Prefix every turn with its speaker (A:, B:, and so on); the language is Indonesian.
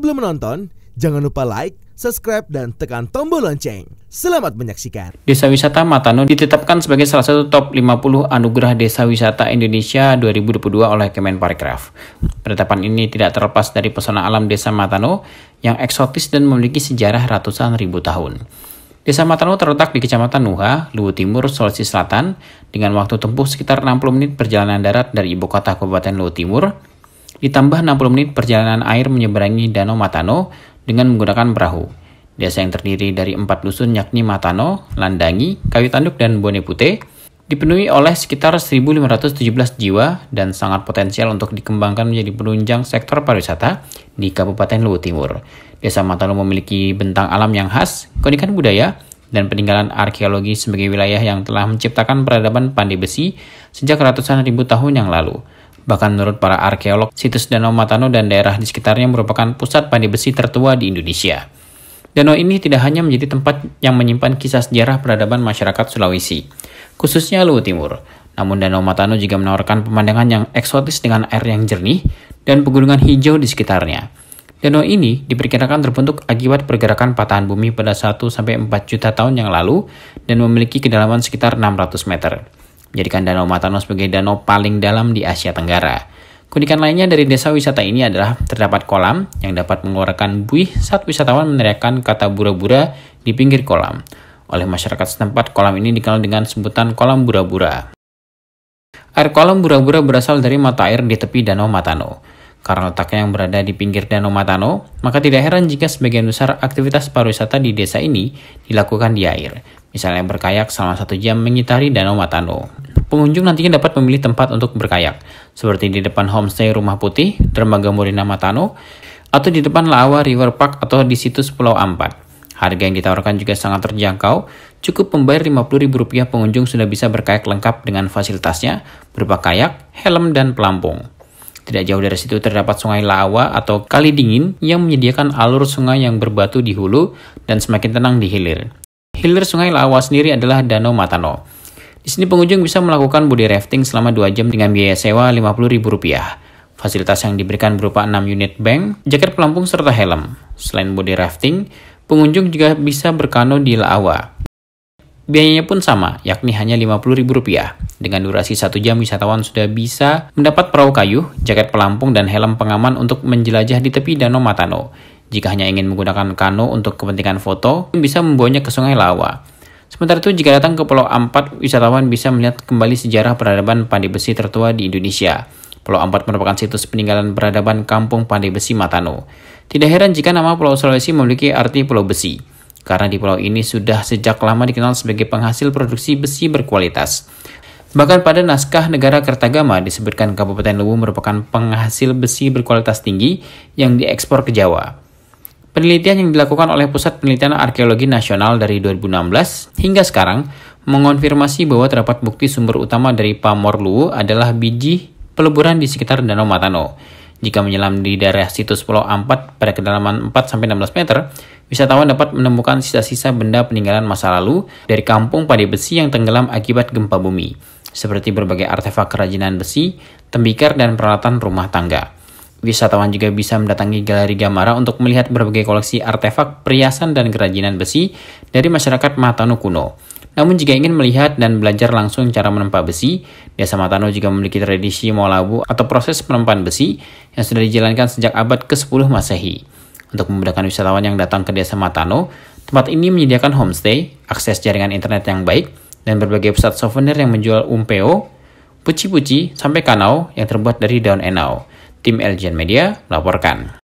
A: Sebelum menonton, jangan lupa like, subscribe, dan tekan tombol lonceng. Selamat menyaksikan.
B: Desa Wisata Matano ditetapkan sebagai salah satu top 50 Anugerah Desa Wisata Indonesia 2022 oleh Kemenparekraf. Penetapan ini tidak terlepas dari pesona alam Desa Matano yang eksotis dan memiliki sejarah ratusan ribu tahun. Desa Matano terletak di Kecamatan Nuha, Luwu Timur, Sulawesi Selatan, dengan waktu tempuh sekitar 60 menit perjalanan darat dari ibu kota Kabupaten Luwu Timur, ditambah 60 menit perjalanan air menyeberangi Danau Matano dengan menggunakan perahu. Desa yang terdiri dari 4 dusun yakni Matano, Landangi, Kayu Tanduk, dan Bone Putih, dipenuhi oleh sekitar 1.517 jiwa dan sangat potensial untuk dikembangkan menjadi penunjang sektor pariwisata di Kabupaten Luwu Timur. Desa Matano memiliki bentang alam yang khas, keunikan budaya, dan peninggalan arkeologi sebagai wilayah yang telah menciptakan peradaban pandai besi sejak ratusan ribu tahun yang lalu. Bahkan menurut para arkeolog, situs Danau Matano dan daerah di sekitarnya merupakan pusat pandai besi tertua di Indonesia. Danau ini tidak hanya menjadi tempat yang menyimpan kisah sejarah peradaban masyarakat Sulawesi, khususnya Luwu Timur, namun Danau Matano juga menawarkan pemandangan yang eksotis dengan air yang jernih dan pegunungan hijau di sekitarnya. Danau ini diperkirakan terbentuk akibat pergerakan patahan bumi pada 1-4 juta tahun yang lalu dan memiliki kedalaman sekitar 600 meter. Menjadikan Danau Matano sebagai danau paling dalam di Asia Tenggara. Keunikan lainnya dari desa wisata ini adalah terdapat kolam yang dapat mengeluarkan buih saat wisatawan meneriakkan kata bura-bura di pinggir kolam. Oleh masyarakat setempat, kolam ini dikenal dengan sebutan kolam bura-bura. Air kolam bura-bura berasal dari mata air di tepi Danau Matano. Karena letaknya yang berada di pinggir Danau Matano, maka tidak heran jika sebagian besar aktivitas pariwisata di desa ini dilakukan di air. Misalnya berkayak selama 1 jam mengitari Danau Matano. Pengunjung nantinya dapat memilih tempat untuk berkayak, seperti di depan homestay Rumah Putih, Dermaga Morina Matano, atau di depan Laawa River Park atau di situs Pulau Ampat. Harga yang ditawarkan juga sangat terjangkau, cukup membayar Rp50.000 pengunjung sudah bisa berkayak lengkap dengan fasilitasnya, berupa kayak, helm, dan pelampung. Tidak jauh dari situ terdapat Sungai Laawa atau Kali Dingin yang menyediakan alur sungai yang berbatu di hulu dan semakin tenang di hilir. Hilir Sungai Laawa sendiri adalah Danau Matano. Di sini pengunjung bisa melakukan body rafting selama 2 jam dengan biaya sewa Rp50.000. Fasilitas yang diberikan berupa 6 unit bank, jaket pelampung, serta helm. Selain body rafting, pengunjung juga bisa berkano di Laawa. Biayanya pun sama, yakni hanya Rp50.000. Dengan durasi 1 jam, wisatawan sudah bisa mendapat perahu kayu, jaket pelampung, dan helm pengaman untuk menjelajah di tepi Danau Matano. Jika hanya ingin menggunakan kano untuk kepentingan foto, bisa membawanya ke Sungai Laawa. Sementara itu, jika datang ke Pulau Ampat, wisatawan bisa melihat kembali sejarah peradaban pandai besi tertua di Indonesia. Pulau Ampat merupakan situs peninggalan peradaban kampung pandai besi Matano. Tidak heran jika nama Pulau Sulawesi memiliki arti Pulau Besi, karena di pulau ini sudah sejak lama dikenal sebagai penghasil produksi besi berkualitas. Bahkan pada naskah Negara Kertagama disebutkan Kabupaten Luwu merupakan penghasil besi berkualitas tinggi yang diekspor ke Jawa. Penelitian yang dilakukan oleh Pusat Penelitian Arkeologi Nasional dari 2016 hingga sekarang mengonfirmasi bahwa terdapat bukti sumber utama dari pamor Luwu adalah biji peleburan di sekitar Danau Matano. Jika menyelam di daerah situs Pulau Ampat pada kedalaman 4-16 meter, wisatawan dapat menemukan sisa-sisa benda peninggalan masa lalu dari kampung pandai besi yang tenggelam akibat gempa bumi, seperti berbagai artefak kerajinan besi, tembikar, dan peralatan rumah tangga. Wisatawan juga bisa mendatangi Galeri Gamara untuk melihat berbagai koleksi artefak, perhiasan, dan kerajinan besi dari masyarakat Matano kuno. Namun jika ingin melihat dan belajar langsung cara menempa besi, Desa Matano juga memiliki tradisi molabu atau proses penempahan besi yang sudah dijalankan sejak abad ke-10 Masehi. Untuk memudahkan wisatawan yang datang ke Desa Matano, tempat ini menyediakan homestay, akses jaringan internet yang baik, dan berbagai pusat souvenir yang menjual umpeo, puci-puci, sampai kanau yang terbuat dari daun enau. Tim LGN Media melaporkan.